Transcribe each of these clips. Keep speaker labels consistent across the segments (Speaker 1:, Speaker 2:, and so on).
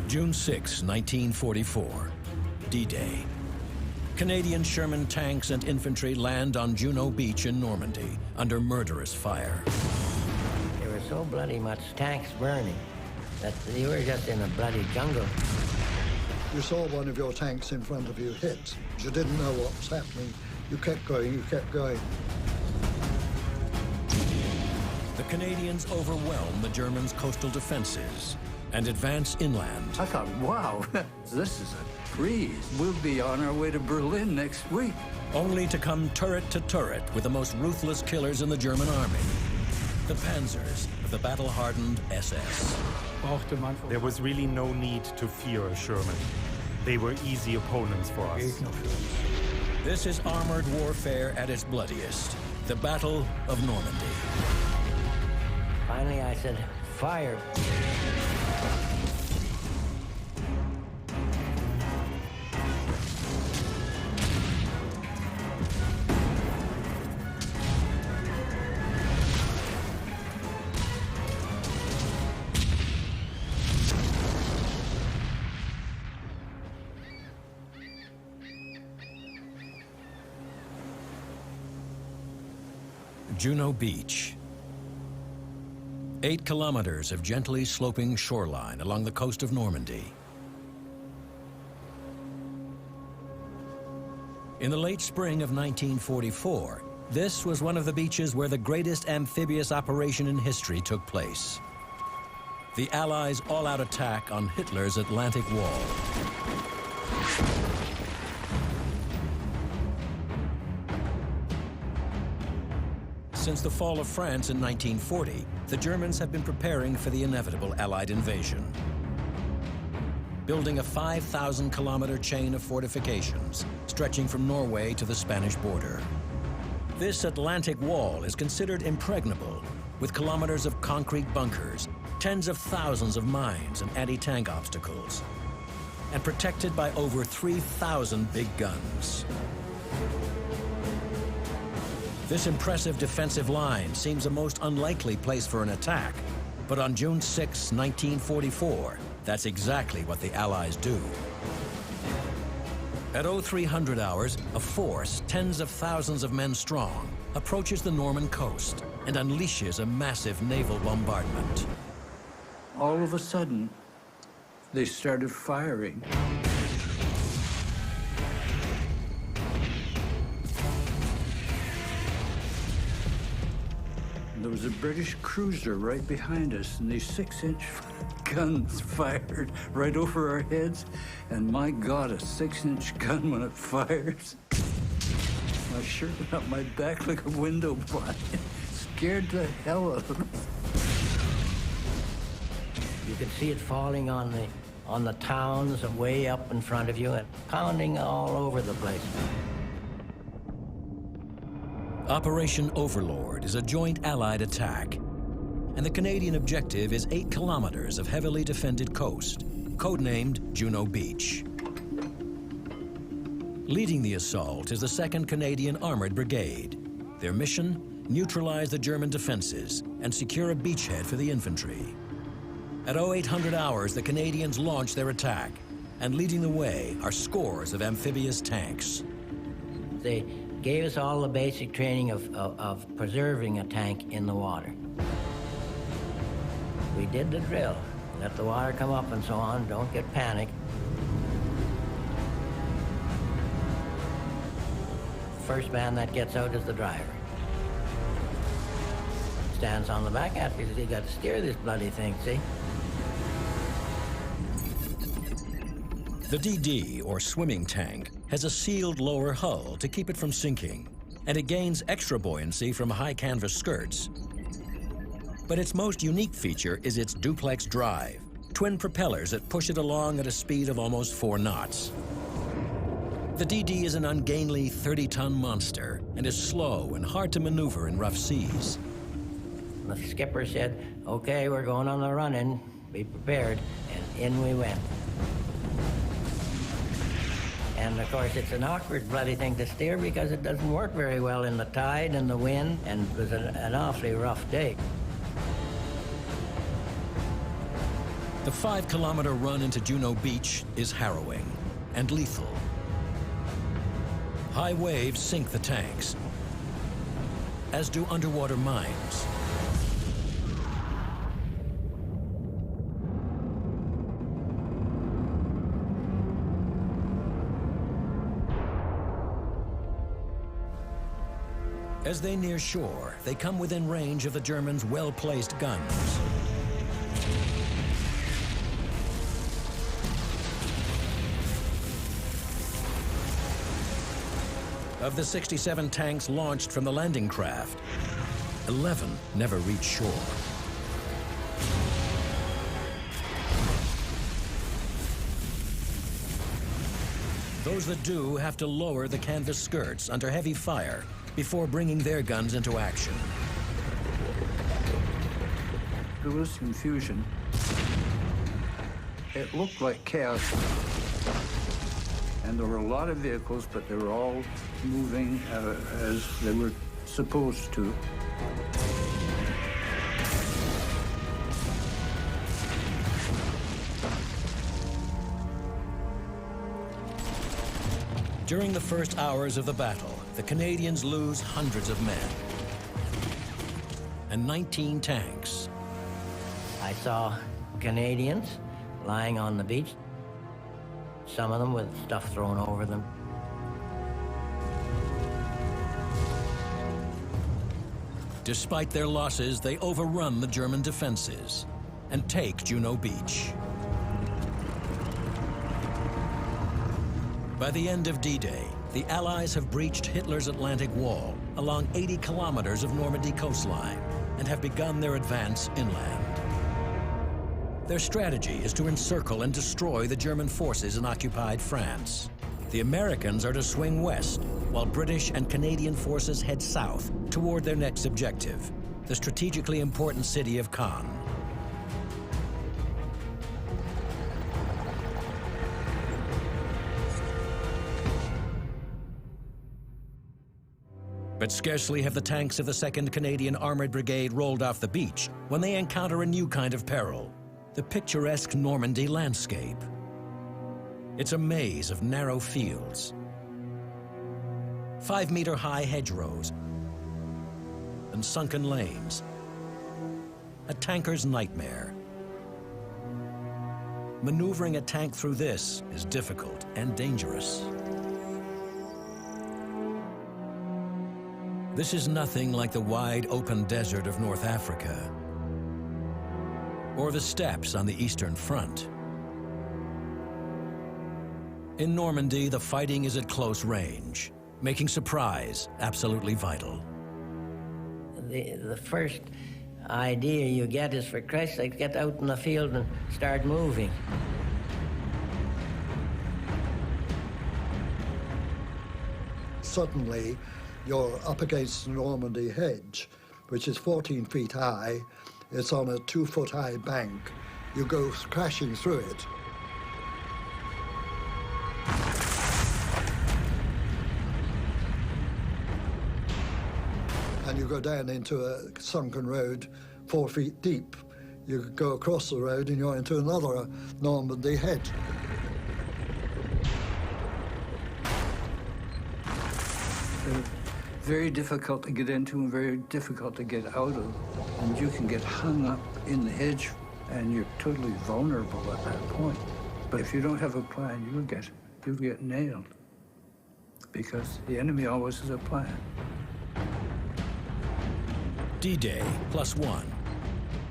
Speaker 1: June 6, 1944, D-Day. Canadian Sherman tanks and infantry land on Juno Beach in Normandy under murderous fire.
Speaker 2: There were so bloody much tanks burning that you were just in a bloody jungle.
Speaker 3: You saw one of your tanks in front of you hit. You didn't know what was happening. You kept going, you kept going.
Speaker 1: The Canadians overwhelm the Germans' coastal defenses and advance inland.
Speaker 4: I thought, wow, this is a breeze. We'll be on our way to Berlin next week.
Speaker 1: Only to come turret to turret with the most ruthless killers in the German army, the Panzers of the battle-hardened SS.
Speaker 5: There was really no need to fear Sherman. They were easy opponents for us.
Speaker 1: This is armored warfare at its bloodiest, the Battle of Normandy.
Speaker 2: Finally, I said, fire.
Speaker 1: Juno Beach. 8 kilometers of gently sloping shoreline along the coast of Normandy. In the late spring of 1944, this was one of the beaches where the greatest amphibious operation in history took place. The Allies' all-out attack on Hitler's Atlantic Wall. Since the fall of France in 1940, the Germans have been preparing for the inevitable Allied invasion. Building a 5,000-kilometer chain of fortifications stretching from Norway to the Spanish border. This Atlantic Wall is considered impregnable, with kilometers of concrete bunkers, tens of thousands of mines and anti-tank obstacles, and protected by over 3,000 big guns. This impressive defensive line seems a most unlikely place for an attack, but on June 6, 1944, that's exactly what the Allies do. At 0300 hours, a force tens of thousands of men strong approaches the Norman coast and unleashes a massive naval bombardment.
Speaker 4: All of a sudden, they started firing. There was a British cruiser right behind us, and these 6-inch guns fired right over our heads. And my God, a 6-inch gun, when it fires, my shirt went up my back like a window blind. Scared the hell out of me.
Speaker 2: You could see it falling on the towns way up in front of you and pounding all over the place.
Speaker 1: Operation Overlord is a joint Allied attack, and the Canadian objective is 8 kilometers of heavily defended coast, codenamed Juno Beach. Leading the assault is the 2nd Canadian Armored Brigade. Their mission? Neutralize the German defenses and secure a beachhead for the infantry. At 0800 hours, the Canadians launch their attack, and leading the way are scores of amphibious tanks.
Speaker 2: They gave us all the basic training of preserving a tank in the water. We did the drill. Let the water come up and so on, don't get panicked. The first man that gets out is the driver. Stands on the back after you got to steer this bloody thing, see?
Speaker 1: The DD, or swimming tank, has a sealed lower hull to keep it from sinking, and it gains extra buoyancy from high canvas skirts. But its most unique feature is its duplex drive, twin propellers that push it along at a speed of almost 4 knots. The DD is an ungainly 30-ton monster and is slow and hard to maneuver in rough seas.
Speaker 2: The skipper said, okay, we're going on the run-in, be prepared, and in we went. And of course, it's an awkward bloody thing to steer because it doesn't work very well in the tide and the wind, and it was an awfully rough day.
Speaker 1: The 5-kilometer run into Juno Beach is harrowing and lethal. High waves sink the tanks, as do underwater mines. As they near shore, they come within range of the Germans' well-placed guns. Of the 67 tanks launched from the landing craft, 11 never reach shore. Those that do have to lower the canvas skirts under heavy fire before bringing their guns into action.
Speaker 4: There was confusion. It looked like chaos. And there were a lot of vehicles, but they were all moving as they were supposed to.
Speaker 1: During the first hours of the battle, the Canadians lose hundreds of men and 19 tanks.
Speaker 2: I saw Canadians lying on the beach, some of them with stuff thrown over them.
Speaker 1: Despite their losses, they overrun the German defenses and take Juno Beach. By the end of D-Day, the Allies have breached Hitler's Atlantic Wall along 80 kilometers of Normandy coastline and have begun their advance inland. Their strategy is to encircle and destroy the German forces in occupied France. The Americans are to swing west, while British and Canadian forces head south toward their next objective, the strategically important city of Caen. But scarcely have the tanks of the 2nd Canadian Armored Brigade rolled off the beach when they encounter a new kind of peril, the picturesque Normandy landscape. It's a maze of narrow fields, 5-meter-high hedgerows, and sunken lanes. A tanker's nightmare. Maneuvering a tank through this is difficult and dangerous. This is nothing like the wide open desert of North Africa or the steppes on the Eastern Front. In Normandy, the fighting is at close range, making surprise absolutely vital.
Speaker 2: The first idea you get is, for Christ's sake, get out in the field and start moving.
Speaker 3: Suddenly, you're up against the Normandy hedge, which is 14 feet high. It's on a 2-foot-high bank. You go crashing through it. And you go down into a sunken road 4 feet deep. You go across the road and you're into another Normandy hedge.
Speaker 4: Very difficult to get into and very difficult to get out of. And you can get hung up in the hedge and you're totally vulnerable at that point. But if you don't have a plan, you'll get nailed, because the enemy always has a plan.
Speaker 1: D-Day +1.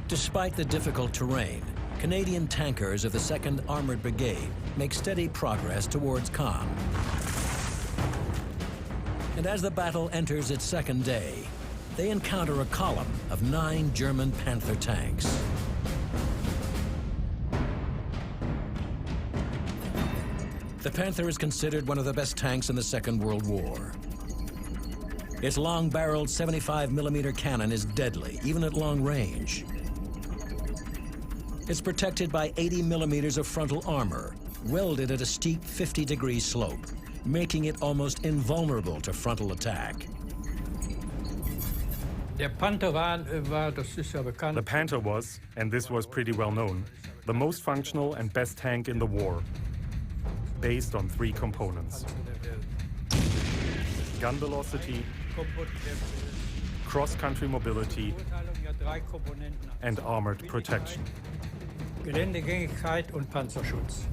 Speaker 1: Despite the difficult terrain, Canadian tankers of the 2nd Armored Brigade make steady progress towards Caen. And as the battle enters its second day, they encounter a column of 9 German Panther tanks. The Panther is considered one of the best tanks in the Second World War. Its long-barreled 75mm cannon is deadly, even at long range. It's protected by 80mm of frontal armor, welded at a steep 50-degree slope, making it almost invulnerable to frontal attack.
Speaker 5: The Panther was, and this was pretty well known, the most functional and best tank in the war, based on 3 components: gun velocity, cross-country mobility, and armored protection.
Speaker 6: Geländegängigkeit und Panzerschutz.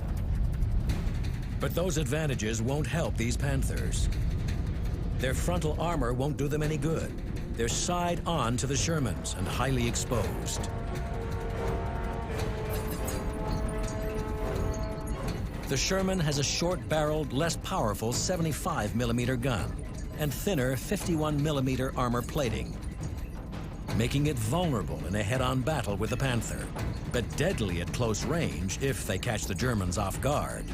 Speaker 1: But those advantages won't help these Panthers. Their frontal armor won't do them any good. They're side-on to the Shermans and highly exposed. The Sherman has a short-barreled, less powerful 75mm gun and thinner 51mm armor plating, making it vulnerable in a head-on battle with the Panther, but deadly at close range if they catch the Germans off guard.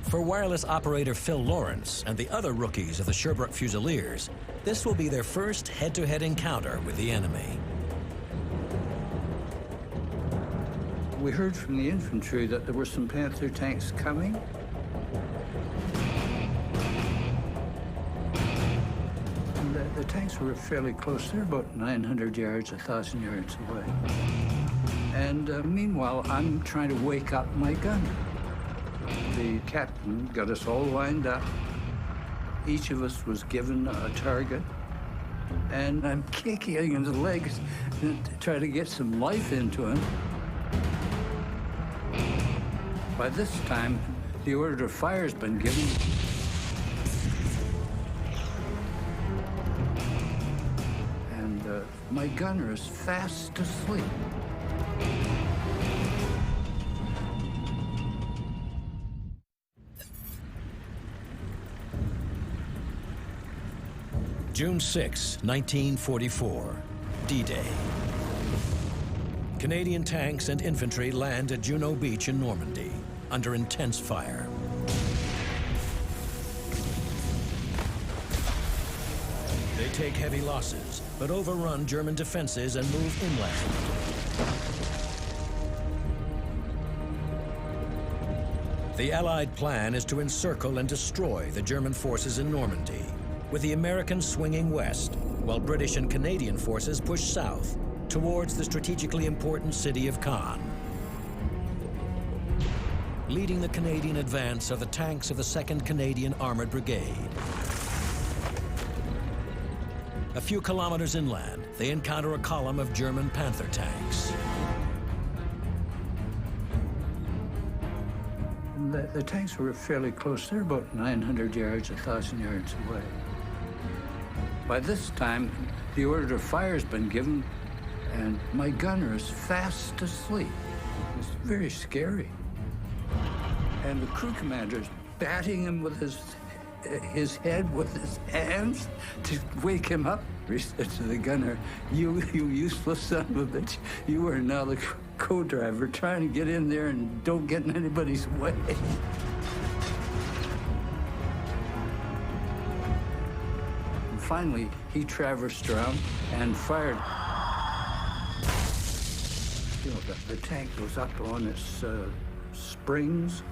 Speaker 1: For wireless operator Phil Lawrence and the other rookies of the Sherbrooke Fusiliers, this will be their first head-to-head encounter with the enemy.
Speaker 4: We heard from the infantry that there were some Panther tanks coming. And the tanks were fairly close. They're about 900 yards, 1,000 yards away. And meanwhile, I'm trying to wake up my gunner. The captain got us all lined up. Each of us was given a target. And I'm kicking in the legs to try to get some life into him. By this time, the order to fire has been given. And my gunner is fast asleep.
Speaker 1: June 6, 1944, D-Day. Canadian tanks and infantry land at Juno Beach in Normandy under intense fire. They take heavy losses, but overrun German defenses and move inland. The Allied plan is to encircle and destroy the German forces in Normandy, with the Americans swinging west, while British and Canadian forces push south towards the strategically important city of Caen. Leading the Canadian advance are the tanks of the 2nd Canadian Armored Brigade. A few kilometers inland, they encounter a column of German Panther tanks.
Speaker 4: The tanks were fairly close. They're about 900 yards, 1,000 yards away. By this time, the order to fire has been given, and my gunner is fast asleep. It's very scary. And the crew commander is batting him with his head with his hands to wake him up. He said to the gunner, you useless son of a bitch, you are now the co-driver trying to get in there and don't get in anybody's way. Finally, he traversed around and fired. You know, the tank goes up on its springs,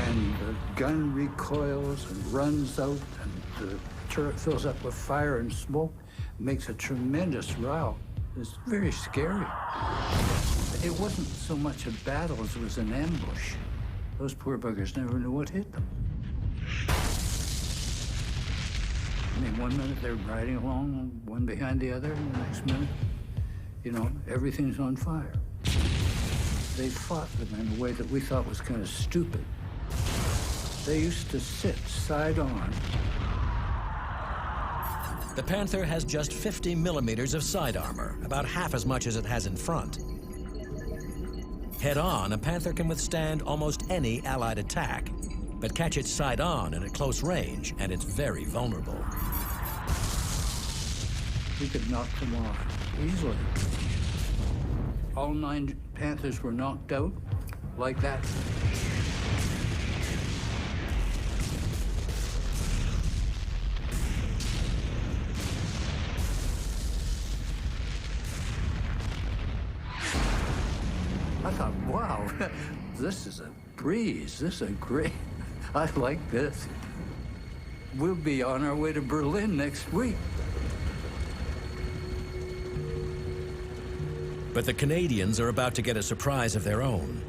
Speaker 4: and the gun recoils and runs out, and the turret fills up with fire and smoke, makes a tremendous row. It's very scary. It wasn't so much a battle as it was an ambush. Those poor buggers never knew what hit them. I mean, one minute they're riding along, one behind the other, and the next minute, you know, everything's on fire. They fought them in a way that we thought was kind of stupid. They used to sit side on.
Speaker 1: The Panther has just 50 millimeters of side armor, about half as much as it has in front. Head on, a Panther can withstand almost any Allied attack, but catch it side on and at close range, and it's very vulnerable.
Speaker 4: We could knock them off easily. All 9 Panthers were knocked out like that. I thought, wow, this is a breeze. This is a great, I like this. We'll be on our way to Berlin next week.
Speaker 1: But the Canadians are about to get a surprise of their own.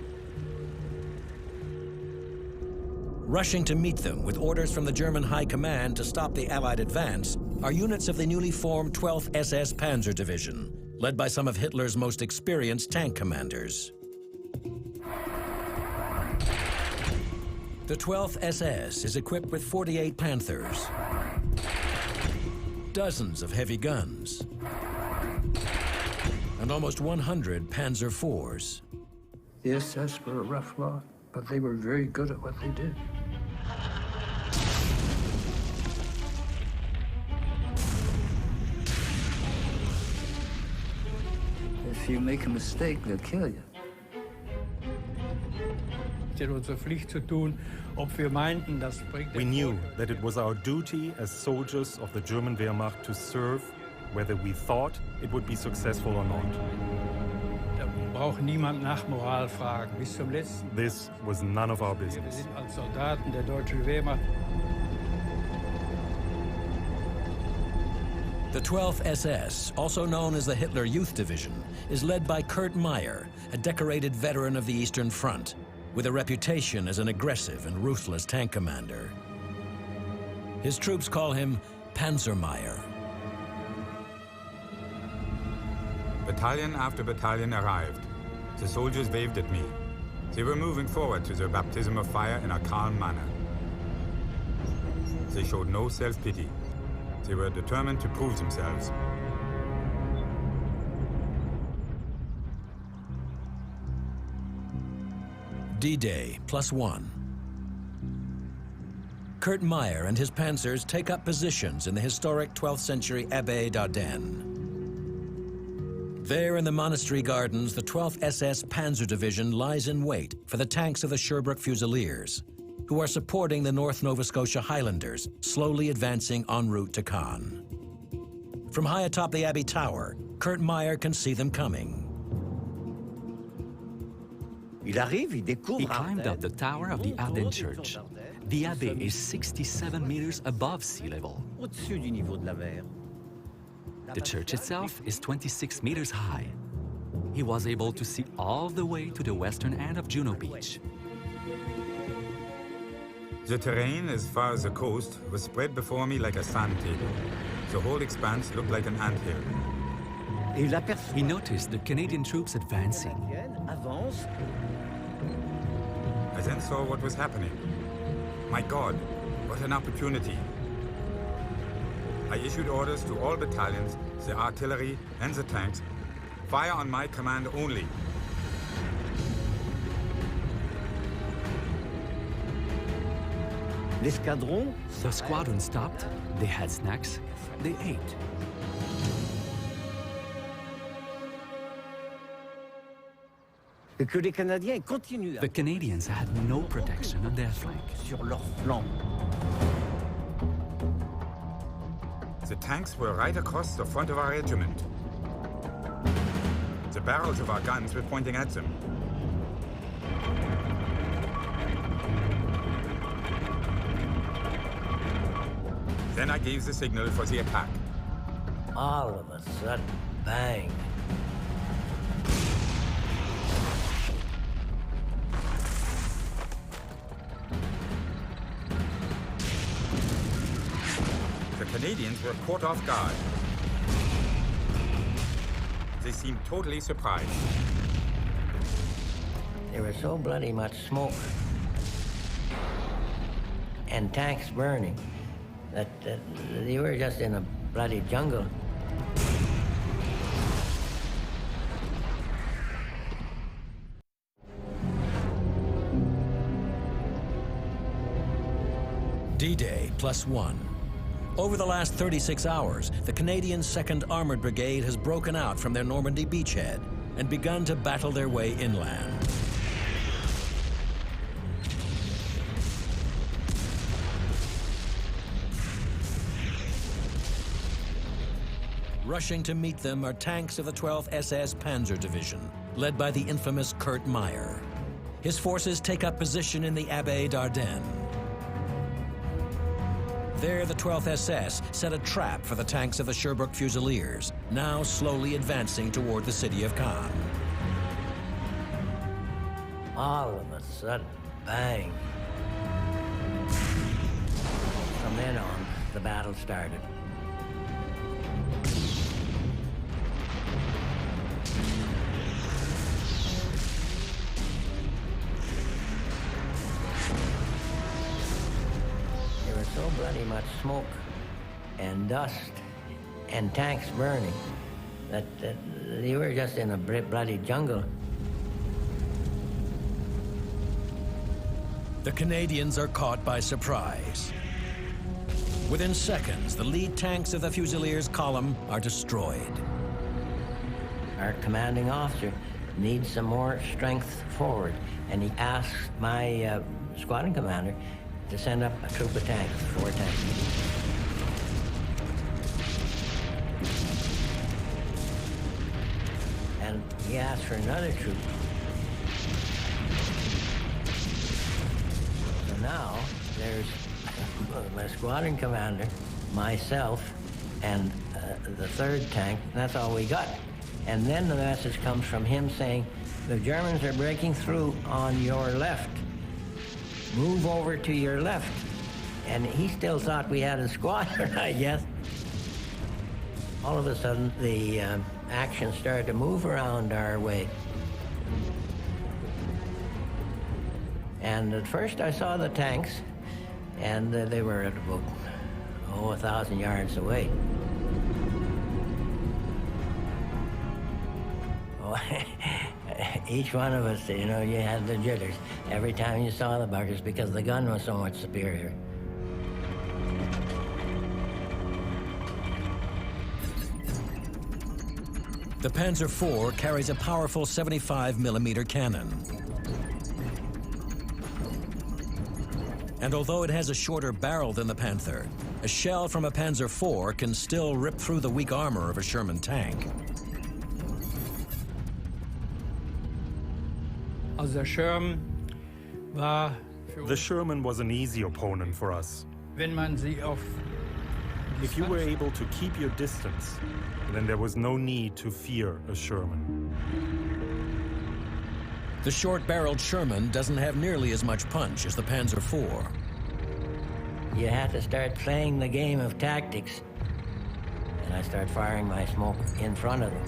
Speaker 1: Rushing to meet them with orders from the German High Command to stop the Allied advance are units of the newly formed 12th SS Panzer Division, led by some of Hitler's most experienced tank commanders. The 12th SS is equipped with 48 Panthers, dozens of heavy guns, and almost 100 Panzer IVs.
Speaker 4: The SS were a rough lot, but they were very good at what they did. If you make a mistake, they'll kill you.
Speaker 5: We knew that it was our duty as soldiers of the German Wehrmacht to serve, whether we thought it would be successful or not. This was none of our business.
Speaker 1: The 12th SS, also known as the Hitler Youth Division, is led by Kurt Meyer, a decorated veteran of the Eastern Front, with a reputation as an aggressive and ruthless tank commander. His troops call him Panzer Meyer.
Speaker 6: Battalion after battalion arrived. The soldiers waved at me. They were moving forward to their baptism of fire in a calm manner. They showed no self-pity. They were determined to prove themselves.
Speaker 1: D-Day +1. Kurt Meyer and his panzers take up positions in the historic 12th century Abbaye d'Ardenne. There in the monastery gardens, the 12th SS Panzer Division lies in wait for the tanks of the Sherbrooke Fusiliers, who are supporting the North Nova Scotia Highlanders, slowly advancing en route to Caen. From high atop the Abbey Tower, Kurt Meyer can see them coming.
Speaker 7: He climbed up the tower of the Ardennes Church. The abbey is 67 meters above sea level. The church itself is 26 meters high. He was able to see all the way to the western end of Juno Beach.
Speaker 6: The terrain as far as the coast was spread before me like a sand table. The whole expanse looked like an anthill.
Speaker 7: He noticed the Canadian troops advancing.
Speaker 6: I then saw what was happening. My God, what an opportunity. I issued orders to all battalions, the artillery and the tanks. Fire on my command only.
Speaker 7: The squadron stopped, they had snacks, they ate. The Canadians had no protection on their flank.
Speaker 6: The tanks were right across the front of our regiment. The barrels of our guns were pointing at them. Then I gave the signal for the attack.
Speaker 2: All of a sudden, bang.
Speaker 6: The Canadians were caught off guard. They seemed totally surprised.
Speaker 2: There was so bloody much smoke and tanks burning that they were just in a bloody jungle.
Speaker 1: D-Day +1. Over the last 36 hours, the Canadian 2nd Armored Brigade has broken out from their Normandy beachhead and begun to battle their way inland. Rushing to meet them are tanks of the 12th SS Panzer Division, led by the infamous Kurt Meyer. His forces take up position in the Abbaye d'Ardenne. There, the 12th SS set a trap for the tanks of the Sherbrooke Fusiliers, now slowly advancing toward the city of Caen.
Speaker 2: All of a sudden, bang. From then on, the battle started. There was so bloody much smoke and dust and tanks burning that you were just in a bloody jungle.
Speaker 1: The Canadians are caught by surprise. Within seconds, the lead tanks of the Fusiliers' column are destroyed.
Speaker 2: Our commanding officer needs some more strength forward, and he asked my squadron commander to send up a troop of tanks, 4 tanks. And he asked for another troop. So now there's my squadron commander, myself, and the 3rd tank. That's all we got. And then the message comes from him saying, the Germans are breaking through on your left. Move over to your left. And he still thought we had a squadron, I guess. All of a sudden, the action started to move around our way. And at first I saw the tanks, and they were at about, 1,000 yards away. Each one of us, you had the jitters every time you saw the buggers because the gun was so much superior.
Speaker 1: The Panzer IV carries a powerful 75mm cannon. And although it has a shorter barrel than the Panther, a shell from a Panzer IV can still rip through the weak armor of a Sherman tank.
Speaker 5: The Sherman was an easy opponent for us. If you were able to keep your distance, then there was no need to fear a Sherman.
Speaker 1: The short-barreled Sherman doesn't have nearly as much punch as the Panzer IV.
Speaker 2: You had to start playing the game of tactics. And I start firing my smoke in front of them.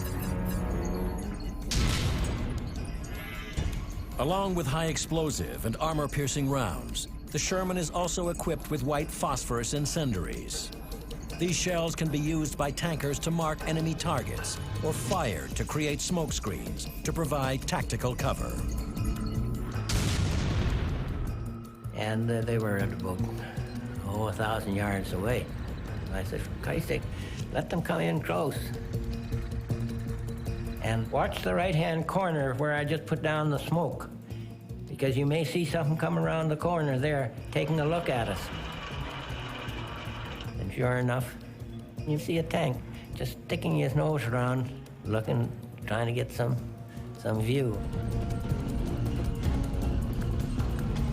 Speaker 1: Along with high explosive and armor-piercing rounds, the Sherman is also equipped with white phosphorus incendiaries. These shells can be used by tankers to mark enemy targets or fired to create smoke screens to provide tactical cover.
Speaker 2: And they were at about, 1,000 yards away. And I said, for Christ's sake, let them come in close. And watch the right-hand corner where I just put down the smoke, because you may see something come around the corner there, taking a look at us. And sure enough, you see a tank just sticking his nose around, looking, trying to get some view.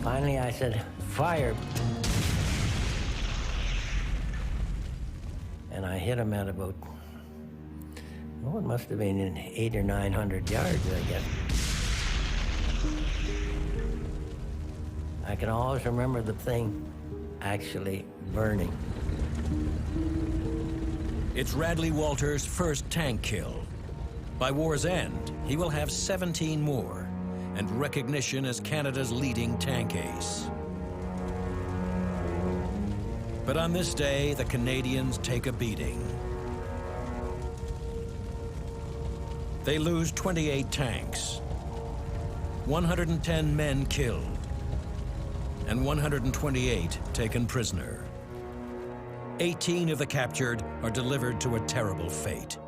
Speaker 2: Finally, I said, fire. And I hit him at about, it must have been in 800 or 900 yards, I guess. I can always remember the thing actually burning.
Speaker 1: It's Radley Walter's first tank kill. By war's end, he will have 17 more and recognition as Canada's leading tank ace. But on this day, the Canadians take a beating. They lose 28 tanks, 110 men killed, and 128 taken prisoner. 18 of the captured are delivered to a terrible fate.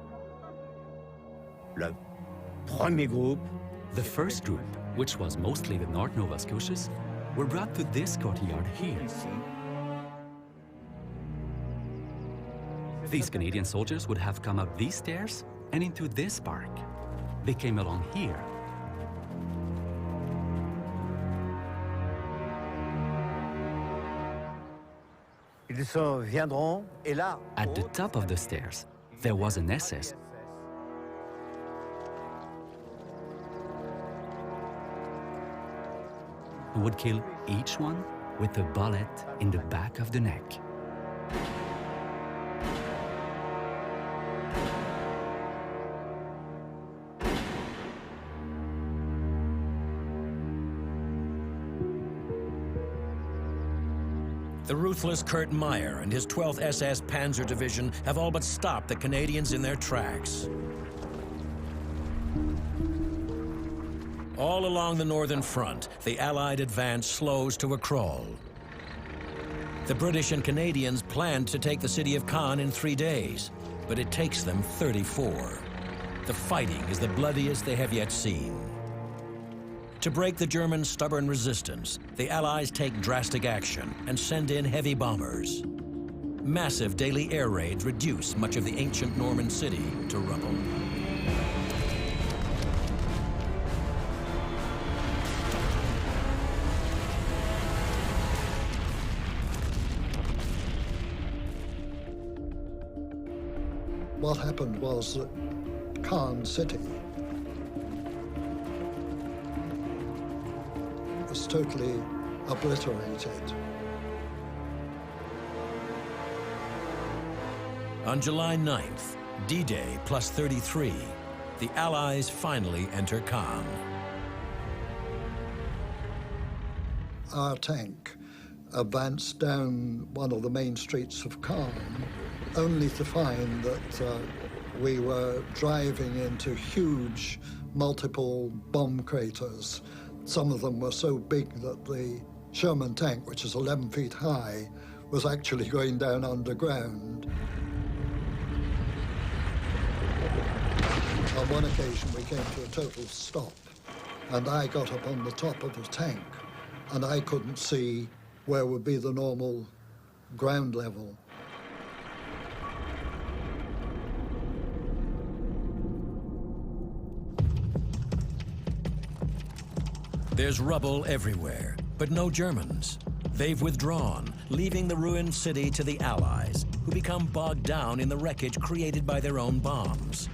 Speaker 7: The first group, which was mostly the North Nova Scotias, were brought to this courtyard here. These Canadian soldiers would have come up these stairs and into this park. They came along here. At the top of the stairs, there was an SS who would kill each one with a bullet in the back of the neck.
Speaker 1: The ruthless Kurt Meyer and his 12th SS Panzer Division have all but stopped the Canadians in their tracks. All along the northern front, the Allied advance slows to a crawl. The British and Canadians planned to take the city of Caen in 3 days, but it takes them 34. The fighting is the bloodiest they have yet seen. To break the German stubborn resistance, the Allies take drastic action and send in heavy bombers. Massive daily air raids reduce much of the ancient Norman city to rubble.
Speaker 3: What happened was that Caen City was totally obliterated.
Speaker 1: On July 9th, D-Day plus 33, the Allies finally enter Caen.
Speaker 3: Our tank advanced down one of the main streets of Caen, only to find that we were driving into huge multiple bomb craters. Some of them were so big that the Sherman tank, which is 11 feet high, was actually going down underground. On one occasion, we came to a total stop, and I got up on the top of the tank, and I couldn't see where would be the normal ground level.
Speaker 1: There's rubble everywhere, but no Germans. They've withdrawn, leaving the ruined city to the Allies, who become bogged down in the wreckage created by their own bombs.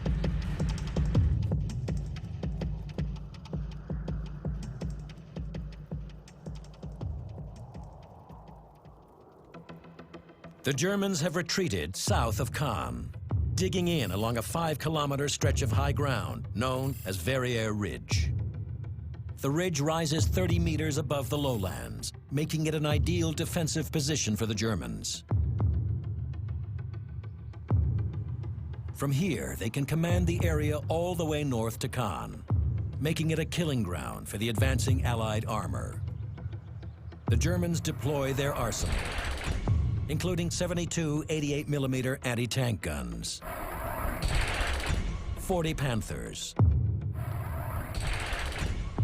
Speaker 1: The Germans have retreated south of Caen, digging in along a 5-kilometer stretch of high ground known as Verrières Ridge. The ridge rises 30 meters above the lowlands, making it an ideal defensive position for the Germans. From here, they can command the area all the way north to Caen, making it a killing ground for the advancing Allied armor. The Germans deploy their arsenal, including 72 88mm anti-tank guns, 40 Panthers,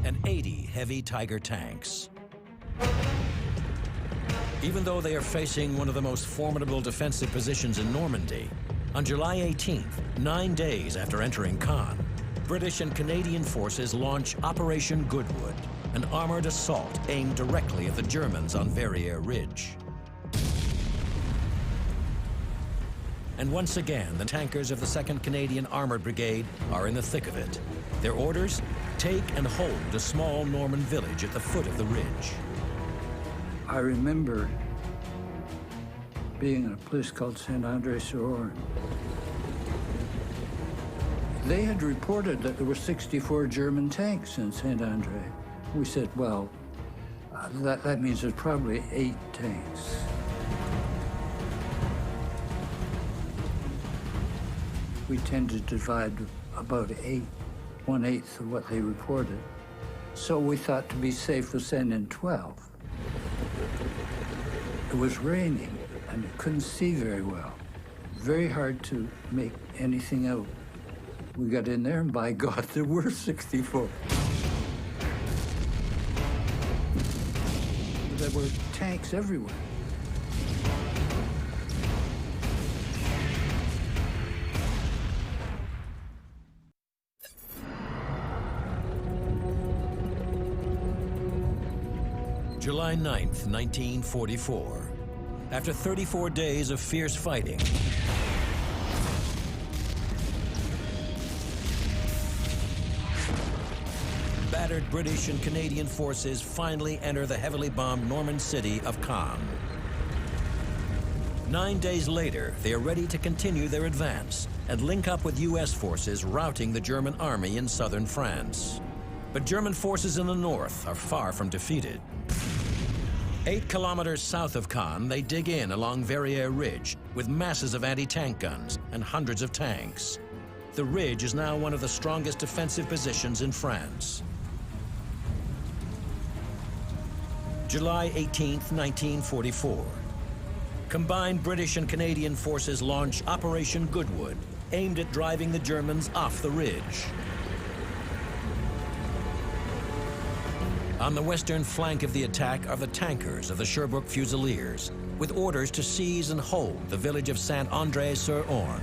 Speaker 1: and 80 heavy Tiger tanks. Even though they are facing one of the most formidable defensive positions in Normandy, on July 18th, 9 days after entering Caen, British and Canadian forces launch Operation Goodwood, an armored assault aimed directly at the Germans on Verrières Ridge. And once again, the tankers of the 2nd Canadian Armored Brigade are in the thick of it. Their orders? Take and hold a small Norman village at the foot of the ridge.
Speaker 4: I remember being in a place called Saint-André-sur-Orne. They had reported that there were 64 German tanks in Saint-André. We said, well, that means there's probably 8 tanks. We tended to divide about 1/8 of what they reported. So we thought to be safe we'll send in 12. It was raining and you couldn't see very well. Very hard to make anything out. We got in there and by God, there were 64. There were tanks everywhere.
Speaker 1: July 9th, 1944. After 34 days of fierce fighting, battered British and Canadian forces finally enter the heavily bombed Norman city of Caen. 9 days later, they are ready to continue their advance and link up with U.S. forces routing the German army in southern France. But German forces in the north are far from defeated. 8 kilometers south of Caen, they dig in along Verrières Ridge with masses of anti-tank guns and hundreds of tanks. The ridge is now one of the strongest defensive positions in France. July 18th, 1944. Combined British and Canadian forces launch Operation Goodwood, aimed at driving the Germans off the ridge. On the western flank of the attack are the tankers of the Sherbrooke Fusiliers, with orders to seize and hold the village of Saint-André-sur-Orne.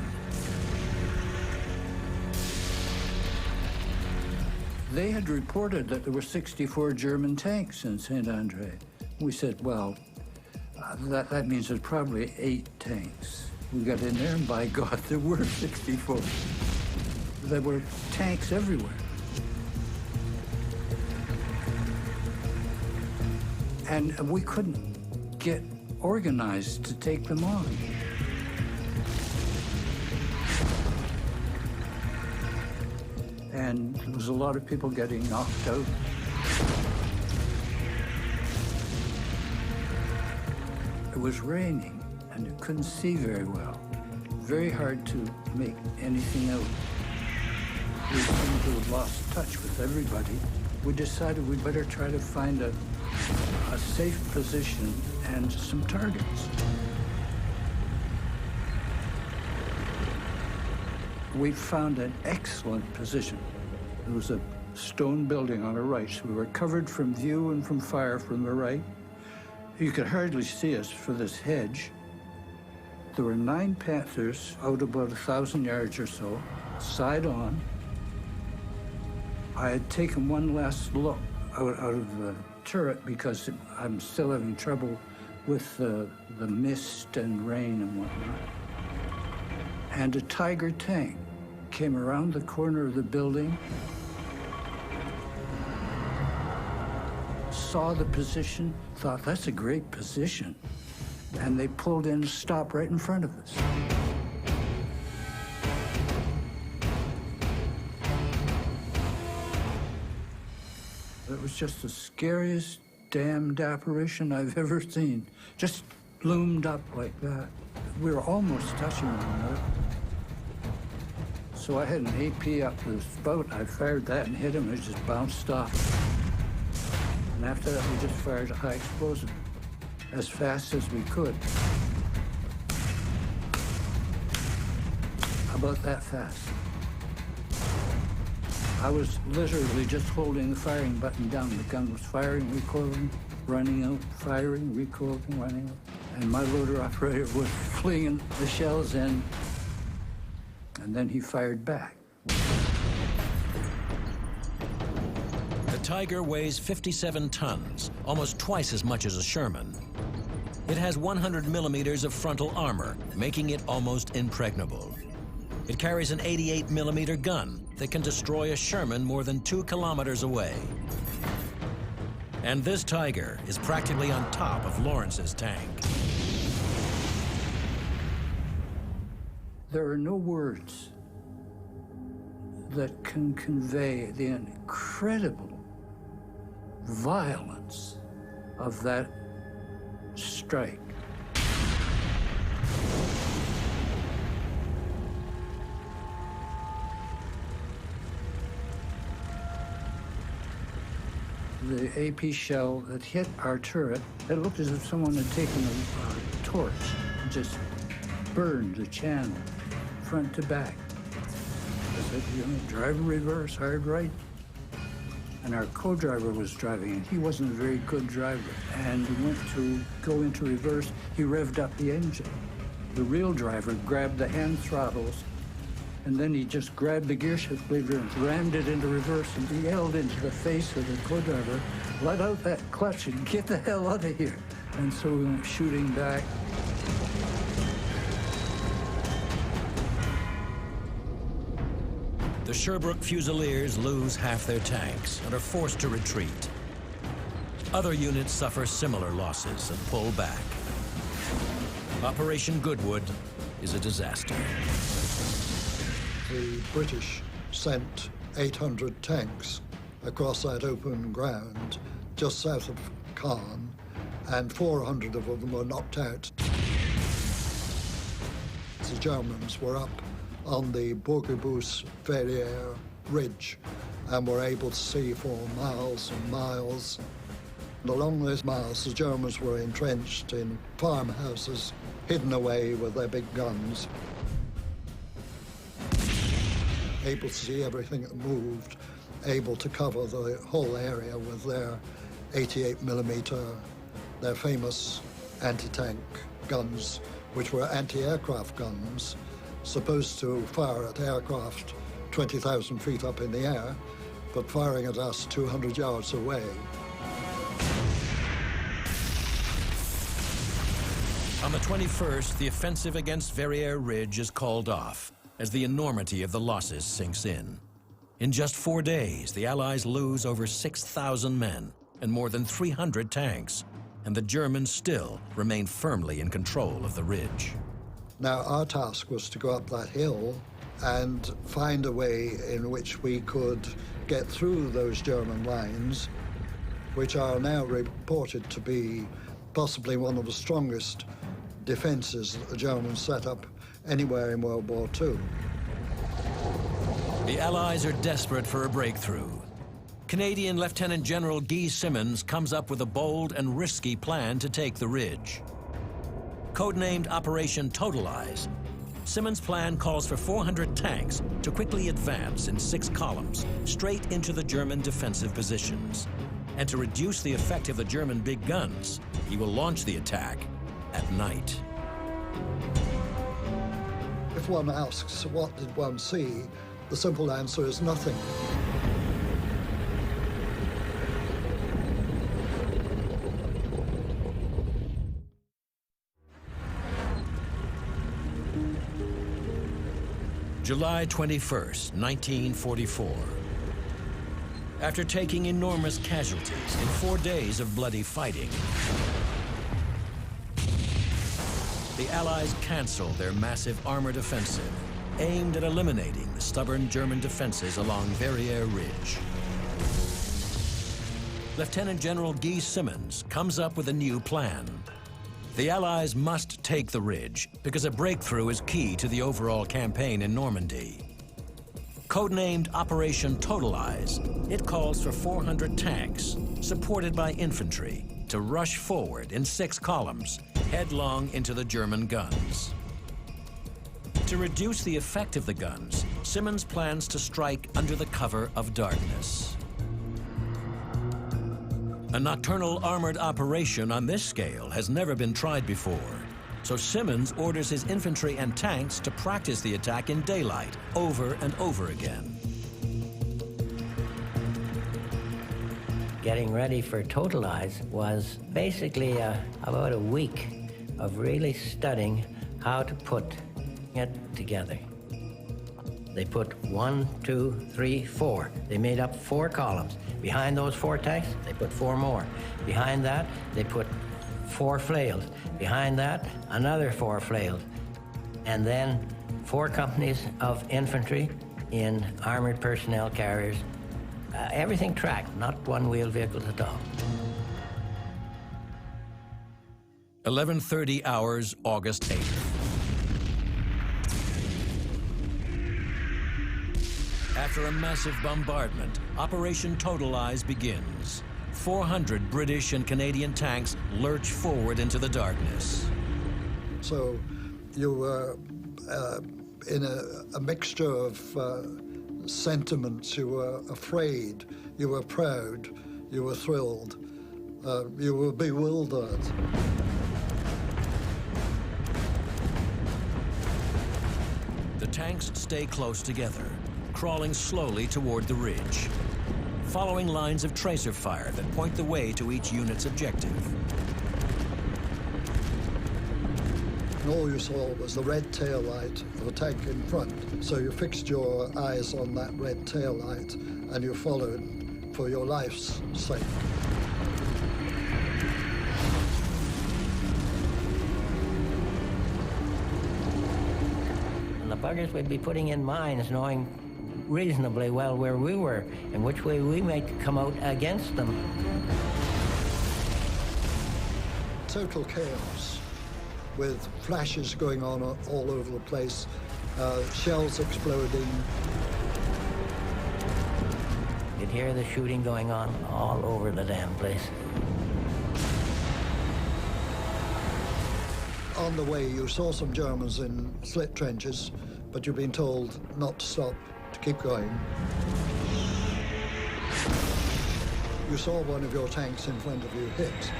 Speaker 4: They had reported that there were 64 German tanks in Saint-André. We said, well, that means there's probably 8 tanks. We got in there, and by God, there were 64. There were tanks everywhere. And we couldn't get organized to take them on. And there was a lot of people getting knocked out. It was raining, and you couldn't see very well. Very hard to make anything out. We seemed to have lost touch with everybody. We decided we'd better try to find a safe position and some targets. We found an excellent position. There was a stone building on our right, so we were covered from view and from fire from the right. You could hardly see us for this hedge. There were 9 Panthers out about 1,000 yards or so, side on. I had taken one last look out of the turret because I'm still having trouble with the mist and rain and whatnot. And a Tiger tank came around the corner of the building, saw the position, thought, that's a great position. And they pulled in to stop right in front of us. It was just the scariest damned apparition I've ever seen. Just loomed up like that. We were almost touching one another. So I had an AP up to the spout. I fired that and hit him, and it just bounced off. And after that, we just fired a high explosive as fast as we could. About that fast. I was literally just holding the firing button down. The gun was firing, recoiling, running out, firing, recoiling, running out. And my loader operator was flinging the shells in, and then he fired back.
Speaker 1: The Tiger weighs 57 tons, almost twice as much as a Sherman. It has 100 millimeters of frontal armor, making it almost impregnable. It carries an 88 millimeter gun that can destroy a Sherman more than 2 kilometers away. And this Tiger is practically on top of Lawrence's tank.
Speaker 4: There are no words that can convey the incredible violence of that strike. The AP shell that hit our turret, it looked as if someone had taken a torch and just burned the channel front to back. I said, you know, drive reverse, hard right. And our co-driver was driving, and he wasn't a very good driver. And he went to go into reverse, he revved up the engine. The real driver grabbed the hand throttles, and then he just grabbed the gear shift lever and rammed it into reverse, and he yelled into the face of the co-driver, let out that clutch and get the hell out of here. And so we went shooting back.
Speaker 1: The Sherbrooke Fusiliers lose half their tanks and are forced to retreat. Other units suffer similar losses and pull back. Operation Goodwood is a disaster.
Speaker 3: The British sent 800 tanks across that open ground just south of Caen, and 400 of them were knocked out. The Germans were up on the Bourguebus-Verrières ridge and were able to see for miles and miles. And along those miles, the Germans were entrenched in farmhouses, hidden away with their big guns, able to see everything that moved, able to cover the whole area with their 88mm, their famous anti-tank guns, which were anti-aircraft guns, supposed to fire at aircraft 20,000 feet up in the air, but firing at us 200 yards away.
Speaker 1: On the 21st, the offensive against Verrières Ridge is called off as the enormity of the losses sinks in. In just 4 days, the Allies lose over 6,000 men and more than 300 tanks, and the Germans still remain firmly in control of the ridge.
Speaker 3: Now, our task was to go up that hill and find a way in which we could get through those German lines, which are now reported to be possibly one of the strongest defenses that the Germans set up anywhere in World War II.
Speaker 1: The Allies are desperate for a breakthrough. Canadian Lieutenant General Guy Simonds comes up with a bold and risky plan to take the ridge. Codenamed Operation Totalize, Simonds' plan calls for 400 tanks to quickly advance in 6 columns straight into the German defensive positions. And to reduce the effect of the German big guns, he will launch the attack at night.
Speaker 3: If one asks, what did one see? The simple answer is nothing.
Speaker 1: July 21st, 1944. After taking enormous casualties in 4 days of bloody fighting, the Allies canceled their massive armored offensive, aimed at eliminating the stubborn German defenses along Verrières Ridge. Lieutenant General Guy Simonds comes up with a new plan. The Allies must take the ridge because a breakthrough is key to the overall campaign in Normandy. Codenamed Operation Totalize, it calls for 400 tanks, supported by infantry, to rush forward in 6 columns, headlong into the German guns. To reduce the effect of the guns, Simonds plans to strike under the cover of darkness. A nocturnal armored operation on this scale has never been tried before, so Simonds orders his infantry and tanks to practice the attack in daylight over and over again.
Speaker 2: Getting ready for Totalize was basically about a week of really studying how to put it together. They put 1, 2, 3, 4. They made up 4 columns. Behind those 4 tanks, they put 4 more. Behind that, they put 4 flails. Behind that, another 4 flails. And then 4 companies of infantry in armored personnel carriers. Everything tracked, not one-wheel vehicles at all.
Speaker 1: 11:30 hours, August 8th. After a massive bombardment, Operation Totalize begins. 400 British and Canadian tanks lurch forward into the darkness.
Speaker 3: So you were in a mixture of sentiments. You were afraid, you were proud, you were thrilled, you were bewildered.
Speaker 1: The tanks stay close together, crawling slowly toward the ridge, following lines of tracer fire that point the way to each unit's objective.
Speaker 3: and all you saw was the red tail light of a tank in front. So you fixed your eyes on that red tail light and you followed for your life's sake.
Speaker 2: And the buggers would be putting in mines knowing reasonably well where we were and which way we might come out against them.
Speaker 3: Total chaos, with flashes going on all over the place, shells exploding.
Speaker 2: You'd hear the shooting going on all over the damn place.
Speaker 3: On the way, you saw some Germans in slit trenches, but you've been told not to stop, to keep going. You saw one of your tanks in front of you hit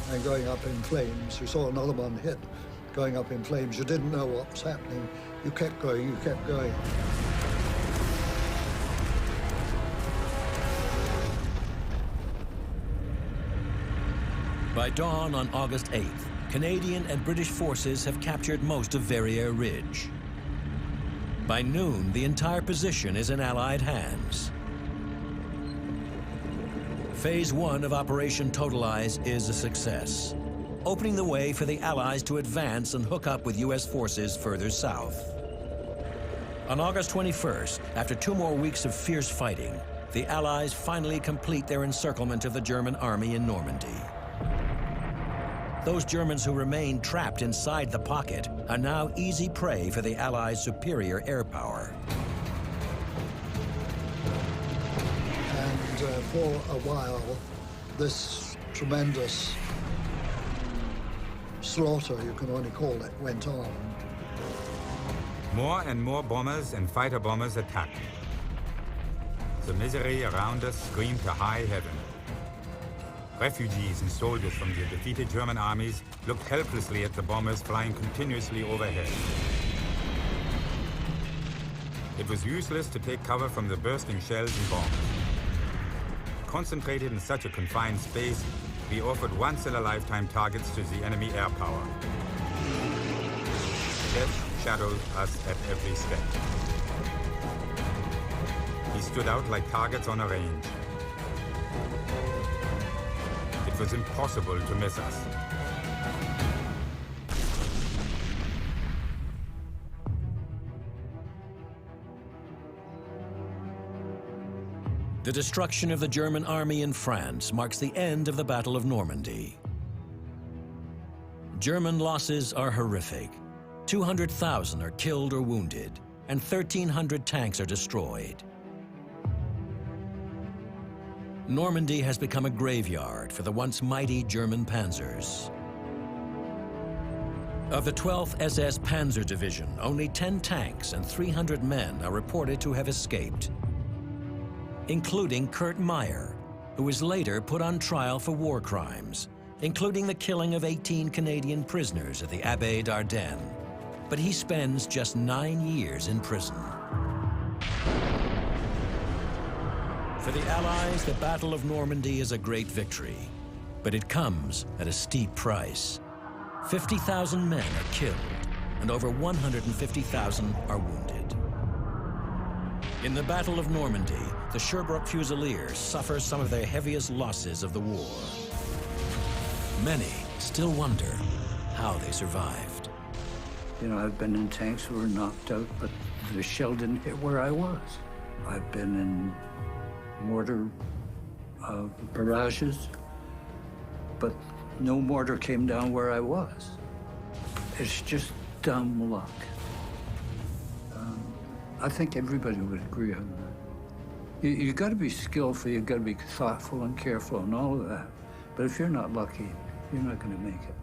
Speaker 3: and going up in flames. You saw another one hit, going up in flames. You didn't know what was happening. You kept going, you kept going.
Speaker 1: By dawn on August 8th, Canadian and British forces have captured most of Verrières Ridge. By noon, the entire position is in Allied hands. Phase 1 of Operation Totalize is a success, opening the way for the Allies to advance and hook up with U.S. forces further south. On August 21st, after 2 more weeks of fierce fighting, the Allies finally complete their encirclement of the German army in Normandy. Those Germans who remained trapped inside the pocket are now easy prey for the Allies' superior air power.
Speaker 3: And for a while, this tremendous slaughter, you can only call it, went on.
Speaker 6: More and more bombers and fighter bombers attacked. The misery around us screamed to high heaven. Refugees and soldiers from the defeated German armies looked helplessly at the bombers flying continuously overhead. It was useless to take cover from the bursting shells and bombs. Concentrated in such a confined space, we offered once-in-a-lifetime targets to the enemy air power. Death shadowed us at every step. We stood out like targets on a range. It was impossible to miss us.
Speaker 1: The destruction of the German army in France marks the end of the Battle of Normandy. German losses are horrific. 200,000 are killed or wounded, and 1,300 tanks are destroyed. Normandy has become a graveyard for the once mighty German panzers. Of the 12th SS Panzer Division, only 10 tanks and 300 men are reported to have escaped, including Kurt Meyer, who was later put on trial for war crimes, including the killing of 18 Canadian prisoners at the Abbaye d'Ardennes. But he spends just 9 years in prison. For the Allies, the Battle of Normandy is a great victory, but it comes at a steep price. 50,000 men are killed, and over 150,000 are wounded. In the Battle of Normandy, the Sherbrooke Fusiliers suffer some of their heaviest losses of the war. Many still wonder how they survived.
Speaker 4: You know, I've been in tanks who were knocked out, but the shell didn't hit where I was. I've been in mortar barrages, but no mortar came down where I was. It's just dumb luck. I think everybody would agree on that. You got to be skillful, you got to be thoughtful and careful and all of that. But if you're not lucky, you're not going to make it.